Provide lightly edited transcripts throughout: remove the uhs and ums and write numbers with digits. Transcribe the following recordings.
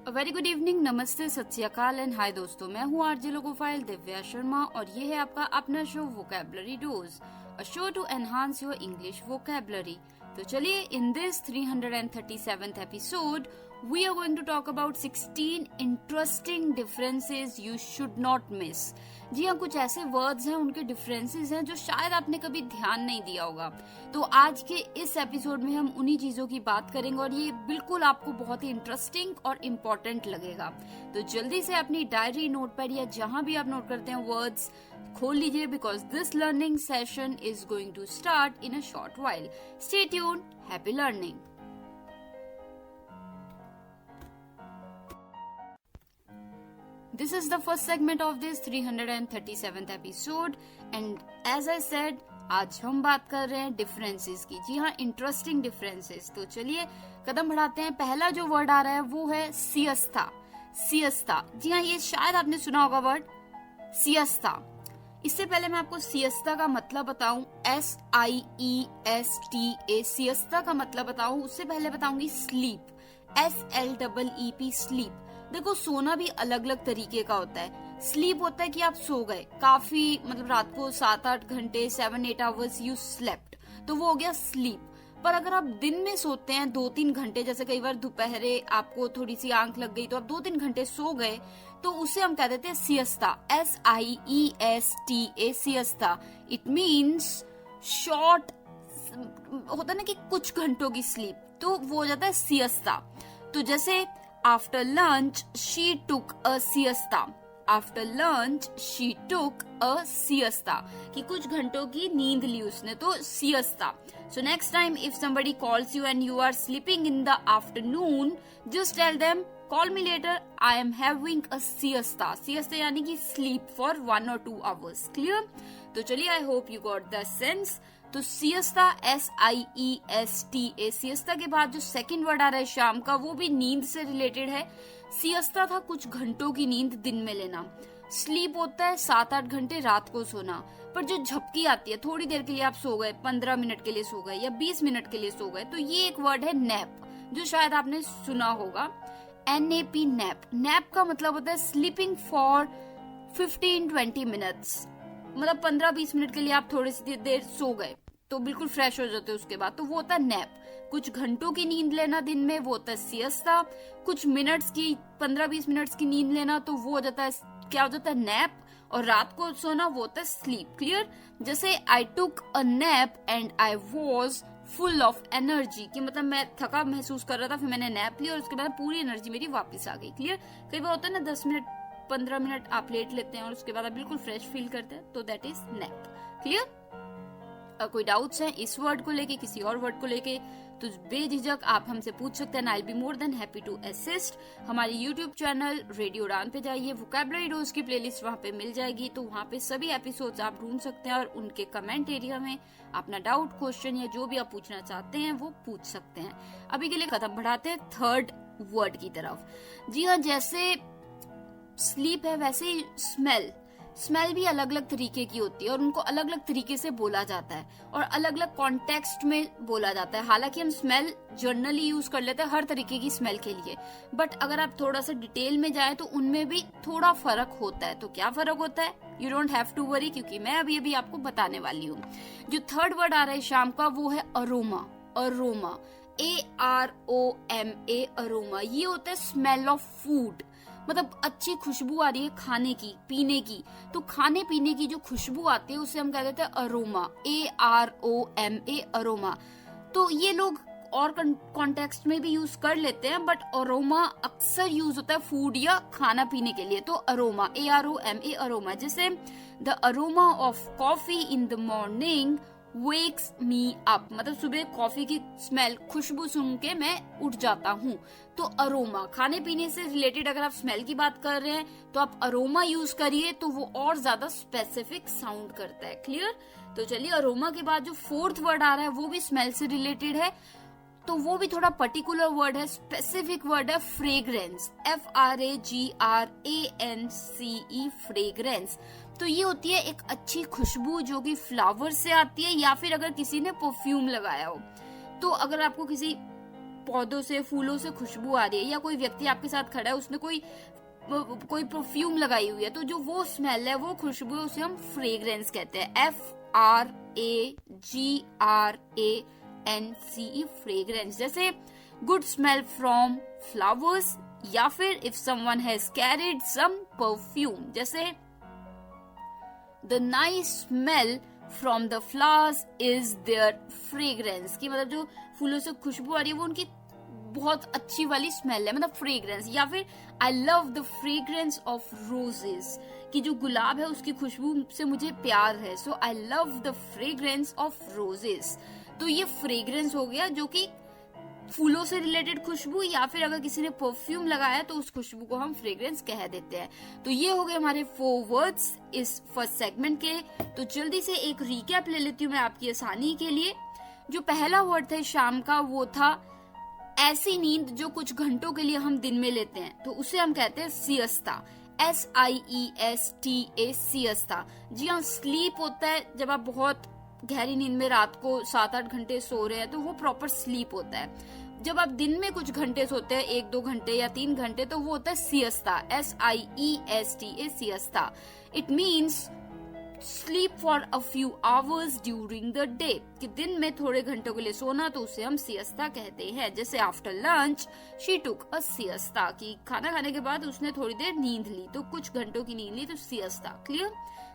Very good evening, नमस्ते, सत श्री अकाल एंड हाय दोस्तों, मैं हूँ आरजे लोगोफाइल दिव्या शर्मा और ये है आपका अपना show vocabulary dose, a show to enhance your English vocabulary. तो चलिए, in this 337th episode we are going to talk about 16 interesting differences you should not miss। जी हाँ, कुछ ऐसे वर्ड्स हैं, उनके डिफरेंसेस हैं जो शायद आपने कभी ध्यान नहीं दिया होगा। तो आज के इस एपिसोड में हम उन्हीं चीजों की बात करेंगे और ये बिल्कुल आपको बहुत ही इंटरेस्टिंग और इम्पोर्टेंट लगेगा। तो जल्दी से अपनी डायरी, नोटपैड या जहां भी आप नोट करते हैं वर्ड्स खोल लीजिए, because this learning session is going to start in a short while. Stay tuned, happy learning. This is the first segment of this 337th episode and as I said, आज हम बात कर रहे हैं डिफरेंसेस की। जी हाँ, इंटरेस्टिंग डिफरेंसेस। तो चलिए कदम बढ़ाते हैं। पहला जो वर्ड आ रहा है वो है सियस्ता। सियस्ता, जी हाँ, ये शायद आपने सुना होगा वर्ड सियस्ता। इससे पहले मैं आपको सियस्ता का मतलब बताऊं, SIESTA, सियस्ता का मतलब बताऊं, उससे पहले बताऊंगी स्लीप, SLEEP, स्लीप। देखो, सोना भी अलग अलग तरीके का होता है। स्लीप होता है कि आप सो गए काफी, मतलब रात को 7-8 घंटे, 7-8 आवर्स यू स्लेप्ट, तो वो हो गया स्लीप। पर अगर आप दिन में सोते हैं 2-3 घंटे, जैसे कई बार दोपहरे आपको थोड़ी सी आंख लग गई तो आप 2-3 घंटे सो गए, तो उसे हम कह देते हैं सियस्ता, SIESTA, siesta. It means short, होता है ना कि कुछ घंटों की स्लीप, तो वो हो जाता है सियस्ता। तो जैसे after lunch she took a siesta, after lunch she took a siesta, कि कुछ घंटों की नींद ली उसने, तो siesta. So next time if somebody calls you and you are sleeping in the afternoon, just tell them call me later, I am having a siesta। siesta यानी कि sleep for 1 or 2 hours। clear? तो चलिए, I hope you got the sense। तो सियस्ता, SIESTA, सियस्ता के बाद जो second word आ रहा है शाम का, वो भी नींद से रिलेटेड है। सियस्ता था कुछ घंटों की नींद दिन में लेना। स्लीप होता है 7-8 घंटे रात को सोना। पर जो झपकी आती है, थोड़ी देर के लिए आप सो गए, 15 मिनट के लिए सो गए या 20 मिनट के लिए सो गए, तो ये एक वर्ड है नैप, जो शायद आपने सुना होगा, NAP, नैप। नैप का मतलब होता है स्लीपिंग फॉर 15-20 मिनट्स, मतलब 15-20 मिनट के लिए आप थोड़ी सी देर सो गए तो बिल्कुल फ्रेश हो जाते हैं उसके बाद, तो वो होता है नैप। कुछ घंटों की नींद लेना दिन में, वो होता है सियस्ता। कुछ मिनट्स की, 15-20 मिनट्स की नींद लेना, तो वो हो जाता है, क्या हो जाता है, नैप। और रात को सोना, वो होता है स्लीप। क्लियर? जैसे I took a nap and I was full of energy, कि मतलब मैं थका महसूस कर रहा था, फिर मैंने नैप लिया और उसके बाद पूरी एनर्जी मेरी वापस आ गई। क्लियर? कई बार होता है ना 10 मिनट 15 मिनट आप लेट लेते हैं और उसके बाद आप बिल्कुल फ्रेश फील करते हैं, तो दैट इज नैप। क्लियर? कोई डाउट्स हैं इस वर्ड को लेके, किसी और वर्ड को लेके, तो बेझिझक आप हमसे पूछ सकते हैं। I be more than happy to assist. हमारे यूट्यूब चैनल रेडियो उड़ान पे जाइए, वोकैबुलरी डोज की प्लेलिस्ट वहां पे मिल जाएगी, तो वहां पे सभी एपिसोड्स आप ढूंढ सकते हैं और उनके कमेंट एरिया में अपना डाउट, क्वेश्चन या जो भी आप पूछना चाहते हैं वो पूछ सकते हैं। अभी के लिए कदम बढ़ाते हैं थर्ड वर्ड की तरफ। जी हाँ, जैसे स्लीप है वैसे ही स्मेल भी अलग अलग तरीके की होती है और उनको अलग अलग तरीके से बोला जाता है और अलग अलग कॉन्टेक्स्ट में बोला जाता है। हालांकि हम स्मेल जनरली यूज कर लेते हैं हर तरीके की स्मेल के लिए, बट अगर आप थोड़ा सा डिटेल में जाएं तो उनमें भी थोड़ा फर्क होता है। तो क्या फर्क होता है, you don't have to worry, क्योंकि मैं अभी अभी आपको बताने वाली हूँ। जो थर्ड वर्ड आ रहा है शाम का, वो है अरोमा। Aroma, AROMA, aroma. ये होता है स्मेल ऑफ फूड, मतलब अच्छी खुशबू आ रही है खाने की, पीने की, तो खाने पीने की जो खुशबू आती है उसे हम कह देते हैं अरोमा, AROMA, अरोमा। तो ये लोग और कॉन्टेक्स्ट में भी यूज कर लेते हैं, बट अरोमा अक्सर यूज होता है फूड या खाना पीने के लिए, तो अरोमा, AROMA, अरोमा। जैसे the aroma of coffee in the morning wakes me up, मतलब सुबह कॉफी की स्मेल, खुशबू सुन के मैं उठ जाता हूँ। तो अरोमा, खाने पीने से रिलेटेड अगर आप स्मेल की बात कर रहे हैं तो आप अरोमा यूज करिए, तो वो और ज्यादा स्पेसिफिक साउंड करता है। क्लियर? तो चलिए, अरोमा के बाद जो फोर्थ वर्ड आ रहा है वो भी स्मेल से रिलेटेड है, तो वो भी थोड़ा पर्टिकुलर वर्ड है, स्पेसिफिक वर्ड है, फ्रेग्रेंस, FRAGRANCE, फ्रेग्रेंस। तो ये होती है एक अच्छी खुशबू जो कि फ्लावर से आती है, या फिर अगर किसी ने परफ्यूम लगाया हो। तो अगर आपको किसी पौधों से, फूलों से खुशबू आ रही है, या कोई व्यक्ति आपके साथ खड़ा है, उसने कोई परफ्यूम लगाई हुई है, तो जो वो स्मेल है, वो खुशबू है, उसे हम फ्रेग्रेंस कहते हैं। FRAGRANCE, fragrance. जैसे गुड स्मेल फ्रॉम फ्लावर्स, या फिर if someone has carried some perfume, जैसे the nice smell from the flowers is there fragrance, की मतलब जो फूलों से खुशबू आ रही है वो उनकी बहुत अच्छी वाली स्मेल है, मतलब फ्रेग्रेंस। या फिर आई love the fragrance of roses, कि जो गुलाब है उसकी खुशबू से मुझे प्यार है, so I love the fragrance of roses. तो ये फ्रेग्रेंस हो गया, जो कि फूलों से रिलेटेड खुशबू, या फिर अगर किसी ने परफ्यूम लगाया तो उस खुशबू को हम फ्रेग्रेंस कह देते हैं। तो ये हो गए हमारे 4 वर्ड्स इस फर्स्ट सेगमेंट के। तो जल्दी से एक रिकैप ले लेती हूँ मैं आपकी आसानी के लिए। जो पहला वर्ड था शाम का, वो था ऐसी नींद जो कुछ घंटों के लिए हम दिन में लेते हैं, तो उसे हम कहते हैं सियस्ता, SIESTA, सियस्ता। जी हाँ, स्लीप होता है जब आप बहुत गहरी नींद में रात को 7-8 घंटे सो रहे हैं, तो वो प्रॉपर स्लीप होता है। जब आप दिन में कुछ घंटे सोते हैं, 1-2 घंटे या 3 घंटे, तो वो होता है siesta, SIESTA, siesta. It means sleep for a few hours during the day, कि दिन में थोड़े घंटों के लिए सोना, तो उसे हम सियस्ता कहते हैं। जैसे after lunch she took a siesta, कि खाना खाने के बाद उसने थोड़ी देर नींद ली, तो कुछ घंटों की नींद ली, तो सियस्ता। क्लियर?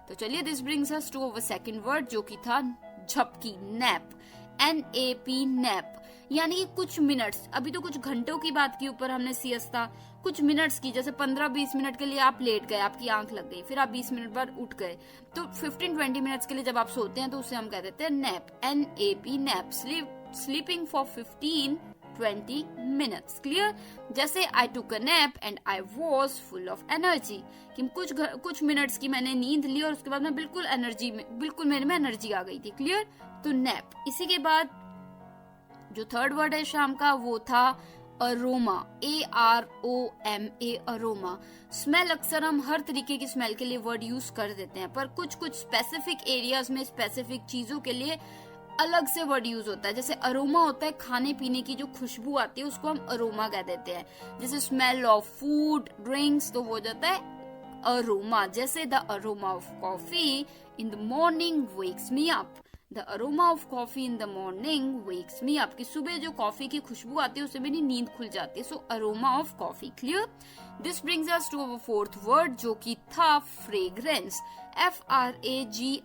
तो चलिए, this brings us to our second word, जो कि था झपकी, नैप, NAP, नैप, यानी कि कुछ मिनट्स। अभी तो कुछ घंटों की बात की, ऊपर हमने सियस्ता, कुछ मिनट्स की, जैसे 15-20 मिनट के लिए आप लेट गए, आपकी आंख लग गई, फिर आप 20 मिनट बाद उठ गए, तो 15-20 मिनट्स के लिए जब आप सोते हैं तो उसे हम कह देते हैं nap, NAP, nap, sleeping for 15-20 minutes. Clear? जैसे I took a nap and I was full of energy, कि कुछ मिनट्स की मैंने नींद ली और उसके बाद मैं बिल्कुल मेरे में एनर्जी आ गई थी। क्लियर? तो नैप। इसी के बाद जो थर्ड वर्ड है शाम का, वो था अरोमा, AROMA, अरोमा। स्मेल अक्सर हम हर तरीके की स्मेल के लिए वर्ड यूज कर देते हैं, पर कुछ स्पेसिफिक एरियाज में स्पेसिफिक चीजों के लिए अलग से वर्ड यूज होता है। जैसे अरोमा होता है खाने पीने की जो खुशबू आती है, उसको हम अरोमा कह देते हैं। जैसे स्मेल ऑफ फूड, ड्रिंक्स, तो वो हो जाता है अरोमा। जैसे the aroma of coffee in the morning wakes me up, the aroma of coffee in the morning wakes me up, कि सुबह जो कॉफी की खुशबू आती है उससे मेरी नींद खुल जाती है। So aroma of coffee. Clear? This brings us to our fourth word, जो कि था fragrance, FRAGRANCE,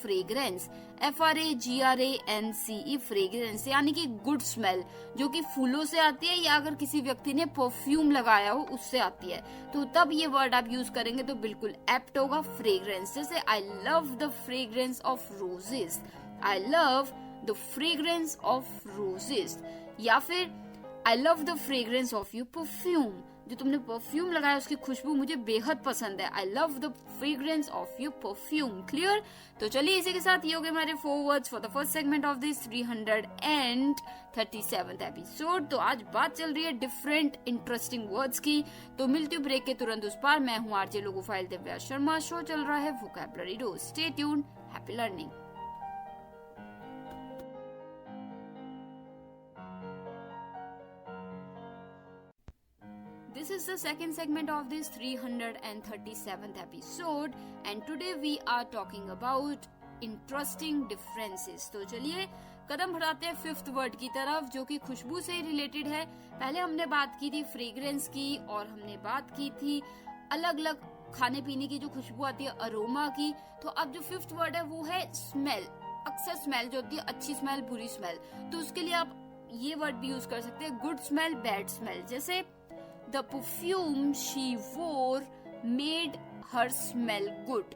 fragrance, FRAGRANCE, fragrance, यानी कि गुड स्मेल, जो कि फूलों से आती है, या अगर किसी व्यक्ति ने परफ्यूम लगाया हो उससे आती है, तो तब ये वर्ड आप यूज करेंगे तो बिल्कुल एप्ट होगा, फ्रेग्रेंस। जैसे आई love the fragrance of roses, I love the fragrance of roses, या फिर आई love the fragrance of your perfume, जो तुमने परफ्यूम लगाया उसकी खुशबू मुझे बेहद पसंद है, आई love the fragrance of your perfume. Clear? तो चलिए, इसी के साथ ये हो गए हमारे 4 words for the first segment of this 337th episode. तो आज बात चल रही है डिफरेंट इंटरेस्टिंग वर्ड्स की। तो मिलती हूँ ब्रेक के तुरंत उस पार। मैं हूँ RJ logophile Divya Sharma. Show चल रहा है vocabulary dose. Stay tuned, happy learning. This is the second segment of this 337th episode, and today we are talking about interesting differences. तो चलिए कदम बढ़ाते हैं फिफ्थ वर्ड की तरफ, जो कि खुशबू से रिलेटेड है। पहले हमने बात की थी फ्रेग्रेंस की, और हमने बात की थी अलग अलग खाने पीने की जो खुशबू आती है, अरोमा की। तो अब जो फिफ्थ वर्ड है वो है स्मेल। अक्सर स्मेल जो होती है, अच्छी स्मेल, बुरी स्मेल, तो उसके लिए आप ये वर्ड भी यूज कर सकते हैं, गुड स्मेल, बैड स्मेल। जैसे The perfume she wore made her smell good,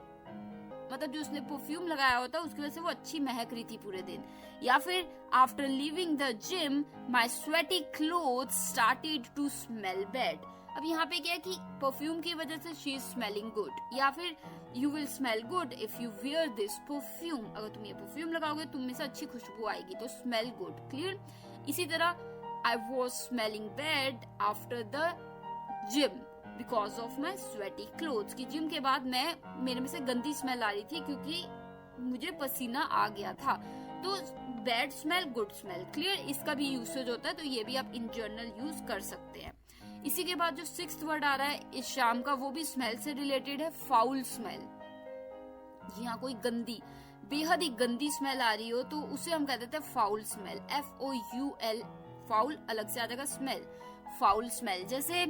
मतलब जो उसने परफ्यूम लगाया होता है उसकी वजह से वो अच्छी महक रही थी पूरे दिन। या फिर after leaving the gym my sweaty clothes started to smell bad. अब यहाँ पे क्या है कि परफ्यूम की वजह से शी इज स्मेलिंग गुड, या फिर you will smell good if you wear this perfume, अगर तुम ये परफ्यूम लगाओगे तुम में से अच्छी खुशबू आएगी, तो स्मेल गुड। क्लियर? इसी तरह I was smelling bad after the gym because of my sweaty clothes, कि जिम के बाद मेरे में से गंदी स्मेल आ रही थी क्योंकि मुझे पसीना आ गया था। तो bad smell, good smell, clear, इसका भी यूसेज होता है, तो ये भी आप इन जनरल यूज कर सकते हैं। इसी के बाद जो 6th वर्ड आ रहा है इस शाम का, वो भी स्मेल से रिलेटेड है, फाउल स्मेल। जी हाँ, कोई गंदी, बेहद ही गंदी स्मेल आ रही हो तो उसे हम कह देते हैं फाउल स्मेल, FOUL, फाउल अलग से आ जाएगा, स्मेल, फाउल स्मेल। जैसे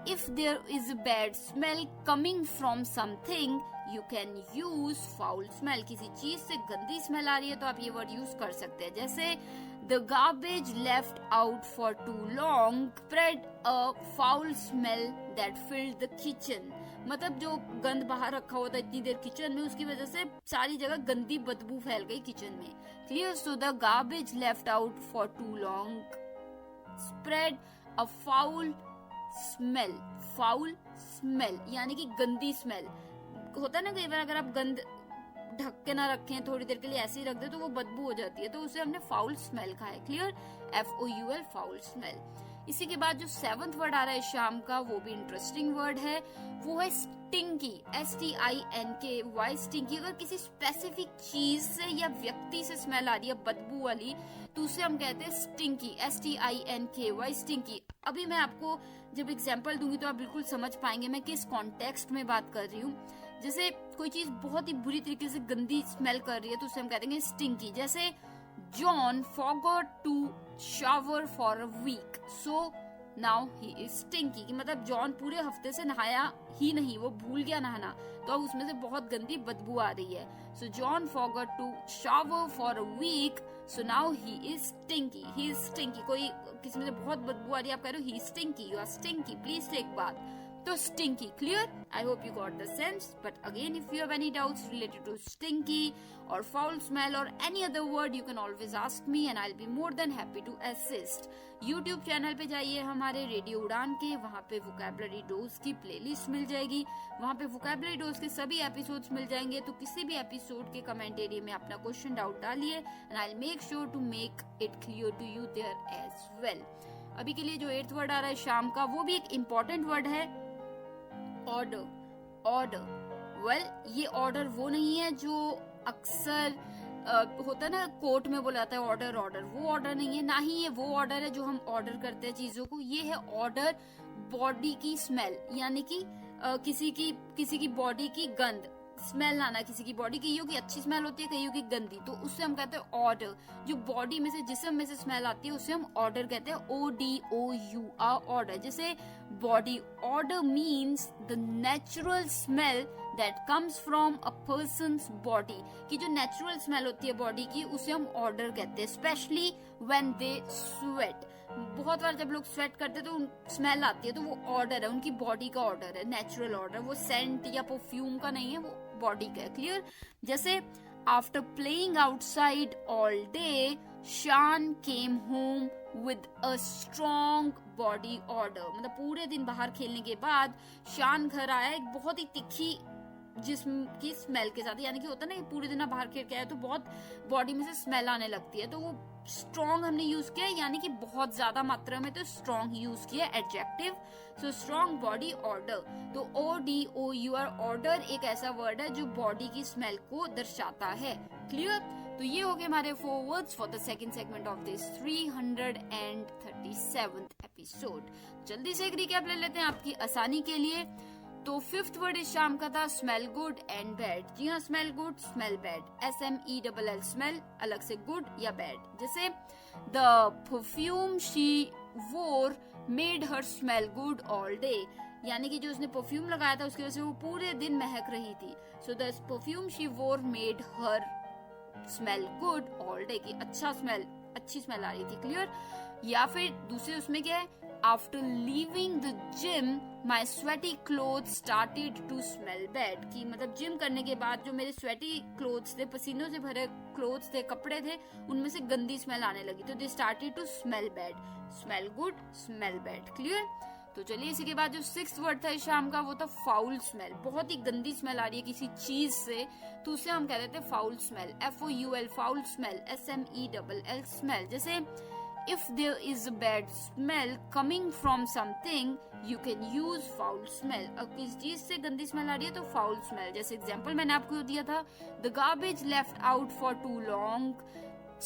if there is a bad smell coming from something, you can use foul smell। किसी चीज से गंदी स्मेल आ रही है तो आप ये वर्ड यूज कर सकते हैं। जैसे the garbage left out for too long spread a foul smell that filled the kitchen। मतलब जो गंद बाहर रखा हुआ था इतनी देर किचन में, उसकी वजह से सारी जगह गंदी बदबू फैल गई किचन में, clear. So the garbage left out for too long spread a foul smell, foul smell यानी कि गंदी स्मेल। होता है ना कई बार अगर आप गंद ढक के ना रखें, थोड़ी देर के लिए ऐसे ही रख दे तो वो बदबू हो जाती है, तो उसे हमने फाउल स्मेल कहा है, क्लियर, FOUL, फाउल स्मेल। इसी के बाद जो 7th वर्ड आ रहा है शाम का, वो भी इंटरेस्टिंग वर्ड है, वो है स्टिंकी, STINKY, स्टिंकी। अगर किसी स्पेसिफिक चीज से या व्यक्ति से स्मेल आ रही है बदबू वाली तो उसे हम कहते हैं स्टिंकी, STINKY, स्टिंकी। अभी मैं आपको जब एग्जाम्पल दूंगी तो आप बिल्कुल समझ पाएंगे मैं किस कॉन्टेक्स्ट में बात कर रही हूँ। जैसे कोई चीज बहुत ही बुरी तरीके से गंदी स्मेल कर रही है तो उसे हम कहते हैं स्टिंकी। जैसे John forgot to shower for a week, so now he is stinky। कि मतलब जॉन पूरे हफ्ते से नहाया ही नहीं, वो भूल गया नहाना, तो अब उसमें से बहुत गंदी बदबू आ रही है। So John forgot to shower for a week, so now he is stinky, he is stinky। कोई किसी में से बहुत बदबू आ रही है, आप कह रहे हो he is stinky, you are stinky, please take bath। तो stinky, clear? I hope you got the sense, but again if you have any doubts related to stinky or foul smell or any other word, you can always ask me and I'll be more than happy to assist। YouTube channel पे जाइए हमारे radio उड़ान के, वहाँ पे vocabulary dose की playlist मिल जाएगी, वहाँ पे वोकैबुलरी डोज के सभी एपिसोड्स मिल जाएंगे। तो किसी भी एपिसोड के कमेंट एरिया में अपना क्वेश्चन डाउट डालिए and I will make sure to make it clear to you there as well. अभी के लिए जो 8th वर्ड आ रहा है शाम का, वो भी एक इम्पोर्टेंट वर्ड है, ऑर्डर, ऑर्डर। वेल, ये ऑर्डर वो नहीं है जो अक्सर होता है ना कोर्ट में बोलाता है ऑर्डर, ऑर्डर, वो ऑर्डर नहीं है, ना ही ये वो ऑर्डर है जो हम ऑर्डर करते हैं चीजों को। ये है ऑर्डर बॉडी की स्मेल, यानी कि किसी की बॉडी की गंध, स्मेल आना किसी की बॉडी की, की अच्छी स्मेल होती है, कईयों की गंदी, तो उससे हम कहते हैं ऑर्डर। जो बॉडी में से, जिस्म में से स्मेल आती है उसे हम ऑर्डर कहते हैं, ODOUR, ऑर्डर। जैसे body order means the natural smell that comes from a persons body, की जो नेचुरल स्मेल होती है बॉडी की उसे हम ऑर्डर कहते हैं, स्पेशली व्हेन दे स्वेट। बहुत बार जब लोग स्वेट करते हैं तो स्मेल आती है, तो वो ऑर्डर है, उनकी बॉडी का ऑर्डर है, नेचुरल ऑर्डर, वो सेंट या परफ्यूम का नहीं है, वो बॉडी का है, क्लियर। जैसे after playing outside all day Shaan came home with a strong body odour. मतलब पूरे दिन बाहर खेलने के बाद शान घर आया एक बहुत ही तिखी जिस्म की स्मेल के साथ, यानी कि होता है ना पूरे दिन बाहर खेल के आया तो बहुत बॉडी में से स्मेल आने लगती है, तो वो स्ट्रॉन्ग हमने यूज किया, यानी कि बहुत ज्यादा मात्रा में, तो स्ट्रॉन्ग यूज किया, adjective. So strong body order, तो ODOUR, ऑर्डर एक ऐसा वर्ड है जो बॉडी की स्मेल को दर्शाता है, क्लियर। तो ये हो गए हमारे 4 words for the second segment of this 337th episode. जल्दी से एक रिकैप ले लेते हैं आपकी आसानी के लिए। तो 5th वर्ड इस शाम का था स्मेल गुड एंड बैड। जी हाँ, smell good, smell bad, SMELL, smell अलग से, गुड या बैड। जैसे द परफ्यूम शी वोर made her smell good all day, यानी कि जो उसने परफ्यूम लगाया था उसकी वजह से वो पूरे दिन महक रही थी। सो द परफ्यूम शी वोर made her smell good all day, की अच्छा स्मेल, अच्छी स्मेल आ रही थी, क्लियर। या फिर दूसरे उसमें क्या है, after leaving the gym my sweaty clothes started to smell bad, की मतलब जिम करने के बाद जो मेरे स्वेटी क्लोथ्स थे, पसीनों से भरे क्लोथ्स थे, कपड़े थे, उनमें से गंदी स्मेल आने लगी, तो they started to smell bad. Smell good, smell bad, clear. तो चलिए इसी के बाद जो 6th वर्ड था इस शाम का, वो था फाउल स्मेल। बहुत ही गंदी स्मेल आ रही है किसी चीज से तो उसे हम कह देते हैं foul smell, FOUL, foul smell, SMELL, smell. जैसे if there is a bad smell coming from something, you can use foul smell. अब किस चीज से गंदी स्मेल आ रही है तो foul smell. जैसे एग्जाम्पल मैंने आपको दिया था, the garbage left out for too long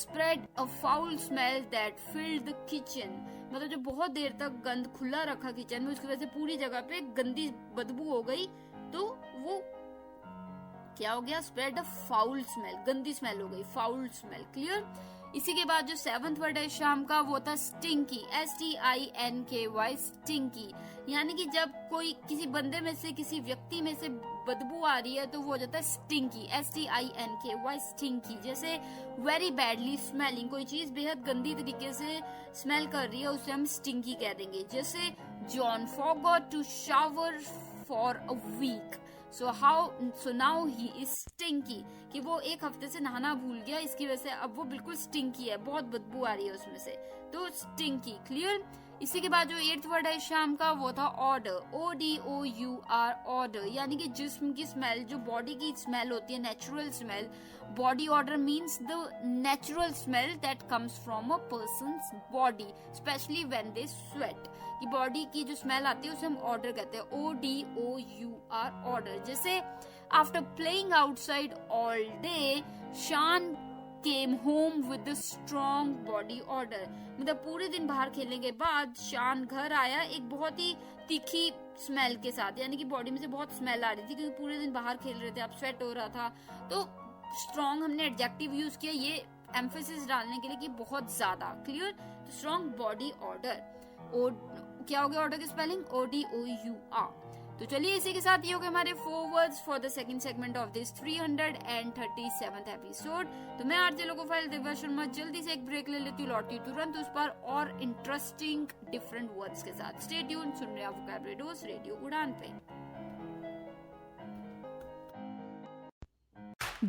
spread a foul smell that filled the kitchen. मतलब जो बहुत देर तक गंद खुला रखा किचन में, उसकी वजह से पूरी जगह पे गंदी बदबू हो गई, तो वो क्या हो गया, स्प्रेड अ फाउल स्मेल, गंदी स्मेल हो गई, फाउल स्मेल. क्लियर. इसी के बाद जो 7th वर्ड है शाम का, वो था स्टिंकी. STINKY, stinky. यानी कि जब कोई किसी बंदे में से, किसी व्यक्ति में से बदबू आ रही है तो वो हो जाता है स्टिंकी. STINKY, stinky. जैसे वेरी बैडली स्मेलिंग, कोई चीज बेहद गंदी तरीके से स्मेल कर रही है, उसे हम स्टिंकी कह देंगे. जैसे John forgot to shower for a week. So now he is stinky, कि वो एक हफ्ते से नहाना भूल गया, इसकी वजह से अब वो बिल्कुल स्टिंकी है, बहुत बदबू आ रही है उसमें से, तो स्टिंकी. क्लियर. इसी के बाद जो 8th वर्ड है शाम का, वो था ऑर्डर. ODOUR, order. यानी कि जिस्म की स्मेल, जो बॉडी की स्मेल होती है, natural smell. Body order means the natural smell that comes from a persons body, specially when they sweat. कि बॉडी की जो स्मेल आती है उसे हम ऑर्डर कहते हैं. ODOUR, order. जैसे after playing outside all day, Shaan came home with a strong body odor. मतलब पूरे दिन बाहर खेलने के बाद शान घर आया एक बहुत ही तीखी स्मेल के साथ, यानी कि बॉडी में से बहुत स्मेल आ रही थी क्योंकि पूरे दिन बाहर खेल रहे थे, आप स्वेट हो रहा था. तो स्ट्रॉन्ग हमने एडजेक्टिव यूज किया ये एम्फेसिस डालने के लिए कि बहुत ज्यादा. क्लियर. तो स्ट्रॉन्ग बॉडी ऑर्डर. क्या हो गया ऑर्डर की स्पेलिंग? ODOUR. तो चलिए इसी के साथ ये हो गए हमारे 4 words for the second segment of this 337th episode. तो मैं आरजे लोकोफाइल दिव्या शर्मा जल्दी से एक ब्रेक ले लेती हूँ, लौटती हूँ तुरंत उस पर और इंटरेस्टिंग डिफरेंट वर्ड्स के साथ. Stay tune. सुन रहे हैं वोकैबुलरी डोज रेडियो उड़ान पे.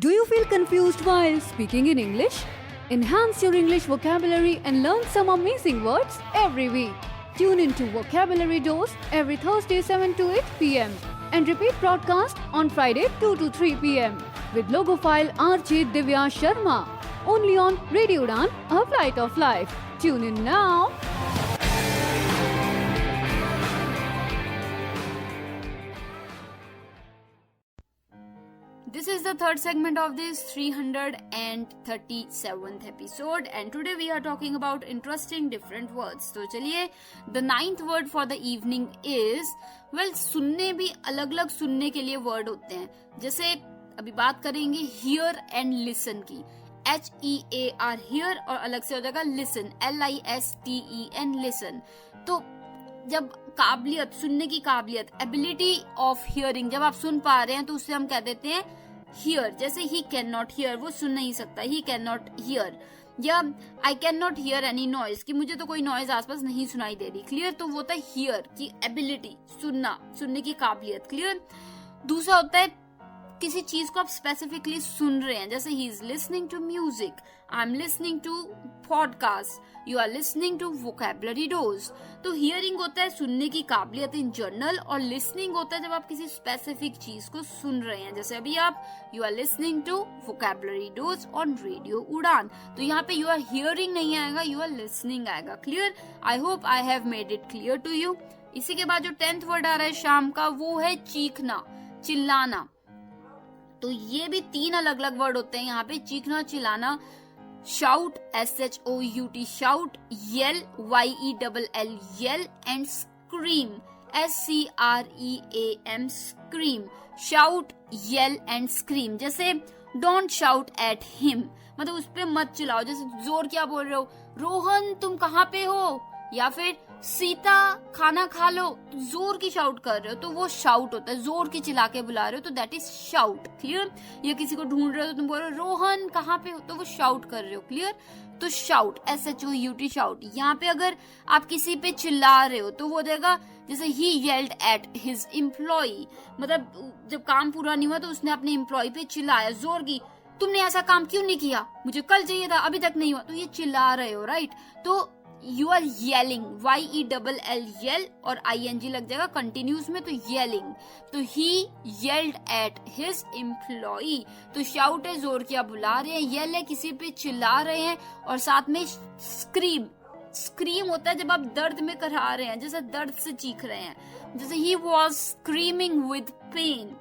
Do you feel confused while speaking in English? Enhance your English vocabulary and learn some amazing words every week. Tune into Vocabulary Dose every Thursday 7 to 8 p.m. and repeat broadcast on Friday 2 to 3 p.m. with logophile RJ Divya Sharma. Only on Radio Udan, a flight of life. Tune in now. This is the third segment of this 337th episode and today we are talking about interesting different words. तो चलिए, the 9th word for the evening is, well, सुनने भी अलग अलग सुनने के लिए word होते हैं. जैसे अभी बात करेंगे hear and listen की. HEAR hear और अलग से हो जाएगा listen, LISTEN listen. तो जब काबिलियत, सुनने की काबिलियत, एबिलिटी ऑफ हियरिंग, जब आप सुन पा रहे हैं तो उससे हम कह देते हैं हियर. जैसे ही कैन नॉट हियर, वो सुन नहीं सकता, ही कैन नॉट हियर. या I can not hear any noise, कि मुझे तो कोई नॉइज आसपास नहीं सुनाई दे रही. क्लियर. तो वो होता है हियर की एबिलिटी, सुनना, सुनने की काबिलियत. क्लियर. दूसरा होता है किसी चीज को आप स्पेसिफिकली सुन रहे हैं, जैसे he is listening to music, I am listening to podcast, you are listening to vocabulary dose. तो हियरिंग होता है सुनने की काबिलियत इन जनरल, और लिसनिंग होता है जब आप किसी स्पेसिफिक चीज को सुन रहे हैं. जैसे अभी आप you are listening to vocabulary dose on radio Udaan, तो यहाँ पे यू आर हियरिंग नहीं आएगा, यू आर लिसनिंग आएगा. Clear. I hope I have made it clear to you. इसी के बाद जो 10th वर्ड आ रहा है शाम का, वो है चीखना, चिल्लाना. तो ये भी 3 अलग अलग वर्ड होते हैं यहाँ पे. चीखना, चिल्लाना. Shout, SHOUT, shout. Yell, YELL, yell. And scream, SCREAM, scream. Shout, yell and scream. जैसे डोंट शाउट एट हिम, मतलब उस पे मत चिल्लाओ. जैसे जोर क्या बोल रहे हो, रोहन तुम कहाँ पे हो, या फिर सीता खाना खा लो, जोर की शाउट कर रहे हो तो वो शाउट होता है. जोर की चिल्ला के बुला रहे हो तो दैट इज शाउट. क्लियर. या किसी को ढूंढ रहे हो तो तुम बोल रहे हो रोहन कहाँ पे हो, तो वो शाउट कर रहे हो. क्लियर. तो शाउट, SHOUT, शाउट. यहाँ पे अगर आप किसी पे चिल्ला रहे हो तो वो हो जाएगा जैसे ही येल्ड एट हिज एम्प्लॉय, मतलब जब काम पूरा नहीं हुआ तो उसने अपने एम्प्लॉय पे चिल्लाया जोर की, तुमने ऐसा काम क्यों नहीं किया, मुझे कल चाहिए था अभी तक नहीं हुआ. तो ये चिल्ला रहे हो. राइट. तो you are yelling, YELL, yell, और ING लग जाएगा कंटिन्यूस में, तो येलिंग. तो he yelled at his employ. तो शाउट है जोर किया बुला रहे हैं, येल है किसी पे चिल्ला रहे हैं, और साथ में स्क्रीम, स्क्रीम होता है जब आप दर्द में करहा रहे हैं, जैसे दर्द से चीख रहे हैं, जैसे he was screaming with pain,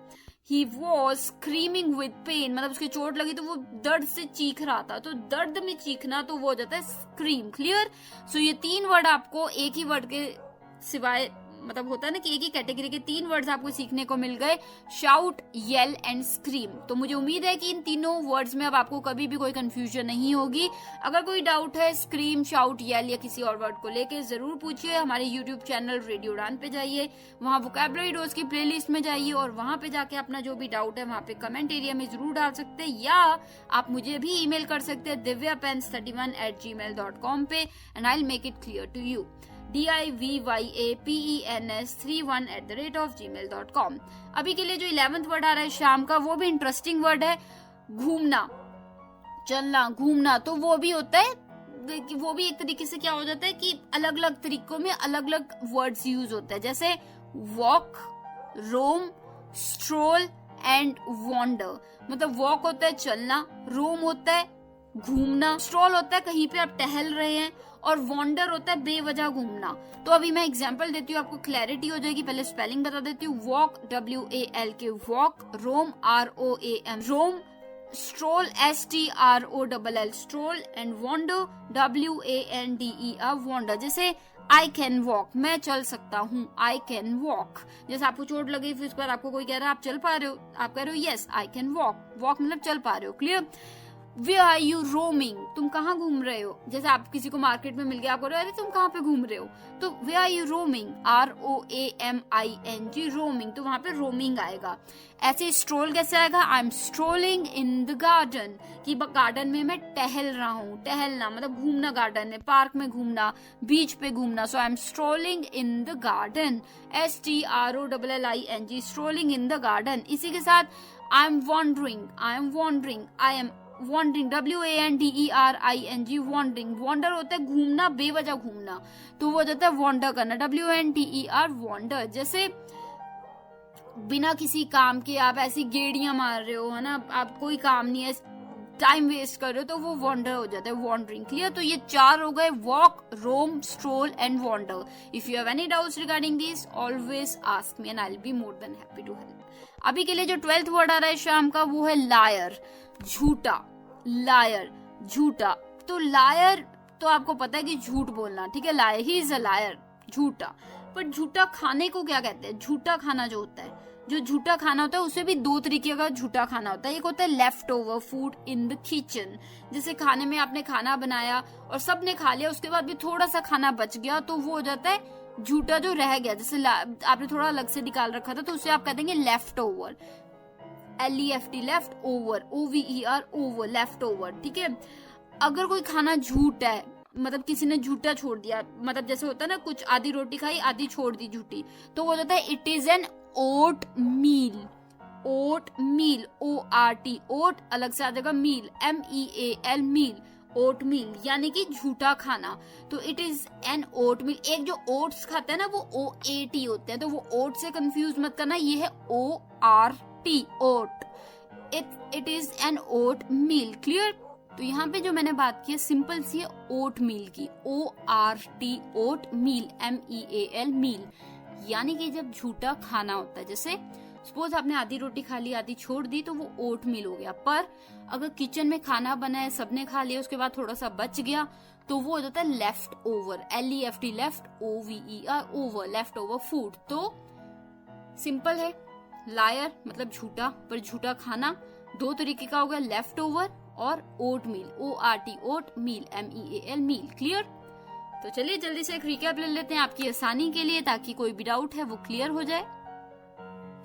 he was screaming with pain, मतलब उसकी चोट लगी तो वो दर्द से चीख रहा था, तो दर्द में चीखना तो वो हो जाता है स्क्रीम। क्लियर? सो ये 3 वर्ड आपको एक ही वर्ड के सिवाय, मतलब होता है ना कि एक ही कैटेगरी के 3 वर्ड्स आपको सीखने को मिल गए, शाउट, येल एंड स्क्रीम। तो मुझे उम्मीद है कि इन तीनों वर्ड्स में अब आपको कभी भी कोई कंफ्यूजन नहीं होगी। अगर कोई डाउट है स्क्रीम, शाउट, येल या किसी और वर्ड को लेके जरूर पूछिए। हमारे यूट्यूब चैनल रेडियो उड़ान पे जाइए, वहाँ वोकैबुलरी डोज की प्लेलिस्ट में जाइए और वहाँ पे जाके अपना जो भी डाउट है वहाँ पे कमेंट एरिया में जरूर डाल सकते हैं, या आप मुझे भी ईमेल कर सकते हैं divyapens31@gmail.com पे, and I will make it clear to you. divyapens31@gmail.com। अभी के लिए जो 11th वर्ड आ रहा है शाम का, वो भी इंटरेस्टिंग वर्ड है, घूमना, चलना, घूमना। तो वो भी होता है, वो भी एक तरीके से क्या हो जाता है कि अलग अलग तरीकों में अलग अलग वर्ड्स यूज होते हैं, जैसे walk, roam, stroll and wander. मतलब वॉक होता है चलना, रोम होता है घूमना, स्ट्रोल होता है कहीं पे आप टहल रहे हैं, और वॉन्डर होता है बेवजह घूमना। तो अभी मैं एग्जांपल देती हूँ, आपको क्लैरिटी हो जाएगी। पहले स्पेलिंग बता देती हूँ। Walk, WALK walk, roam, ROAM roam, stroll, STROLL stroll, and wander, WANDER wander. जैसे आई कैन वॉक, मैं चल सकता हूँ, आई कैन वॉक। जैसे आपको चोट लगी, फिर उस पर आपको कोई कह रहा है आप चल पा रहे हो, आप कह रहे हो yes I can walk, walk मतलब चल पा रहे हो। Clear? Where are you roaming? तुम कहाँ घूम रहे हो? जैसे आप किसी को मार्केट में मिल गया, आप कह रहे हो अरे तुम कहाँ पे घूम रहे हो, तो where are you roaming? ROAMING roaming, तो वहाँ पे roaming आएगा। ऐसे स्ट्रोल कैसे आएगा? I'm strolling in the garden, कि गार्डन में मैं टहल रहा हूँ। टहलना मतलब घूमना, गार्डन में, पार्क में घूमना, बीच पे घूमना। So I'm strolling in the garden, STROLLING strolling in the garden। इसी के साथ I'm wandering, I am wandering, wandering, WANDERING wandering. Wander होता है घूमना, बेवजह घूमना, तो वो जाता है वॉन्डर करना, WANDER वॉन्डर। जैसे बिना किसी काम के आप ऐसी गेड़ियां मार रहे हो, है ना, आप कोई काम नहीं है, टाइम वेस्ट कर रहे हो, तो वो वॉन्डर हो जाता है, वॉन्डरिंग। क्लियर? तो ये 4 हो गए, walk, roam, stroll and wander. If you have any doubts regarding this, always ask me and I will be more than happy to help. अभी के लिए जो 12th वर्ड आ रहा है शाम का, वो है लायर, झूठा। लायर, झूठा। तो लायर तो आपको पता है कि झूठ बोलना, ठीक है, liar, he is a liar, झूठा। पर झूठा खाने को क्या कहते हैं? झूठा खाना जो होता है, जो झूठा खाना होता है, उसे भी 2 तरीके का झूठा खाना होता है। एक होता है left over food in the kitchen, जैसे खाने में आपने खाना बनाया और सबने खा लिया, उसके बाद भी थोड़ा सा खाना बच गया, तो वो हो जाता है झूठा जो रह गया। जैसे आपने थोड़ा अलग से निकाल रखा था, तो उसे आप कह देंगे left over, LEFT left over, OVER over, left over. ठीक है? अगर कोई खाना झूठा है, मतलब किसी ने झूठा छोड़ दिया, मतलब जैसे होता है ना, कुछ आधी रोटी खाई आधी छोड़ दी झूठी, तो वो हो जाता है it is an oatmeal. Oatmeal, ORT, oat अलग से आ जाएगा, मील MEAL मील, ओट मील, यानी कि झूठा खाना। तो इट इज एन ओट मील। एक जो ओट्स खाता है ना, वो OAT होते हैं, तो वो ओट से कंफ्यूज मत करना, ये है ORT, oat. It is an oatmeal. Clear? तो यहाँ पे जो मैंने बात की है सिंपल सी है ओट मील की, ORT, ओट मील, MEAL मील, यानी कि जब झूठा खाना होता है, जैसे सपोज आपने आधी रोटी खा ली आधी छोड़ दी, तो वो ओट मील हो गया। पर अगर किचन में खाना बना है, सबने खा लिया, उसके बाद थोड़ा सा बच गया, तो वो हो जाता है left over, LEFT left, OVER over, left over food. तो सिंपल है, लायर मतलब झूठा, पर झूठा खाना 2 तरीके का होगा, लेफ्ट ओवर और ओट मील, ORT ओट, मील MEAL मील। क्लियर? तो चलिए जल्दी से एक रिकैप ले लेते हैं आपकी आसानी के लिए, ताकि कोई भी डाउट है वो क्लियर हो जाए।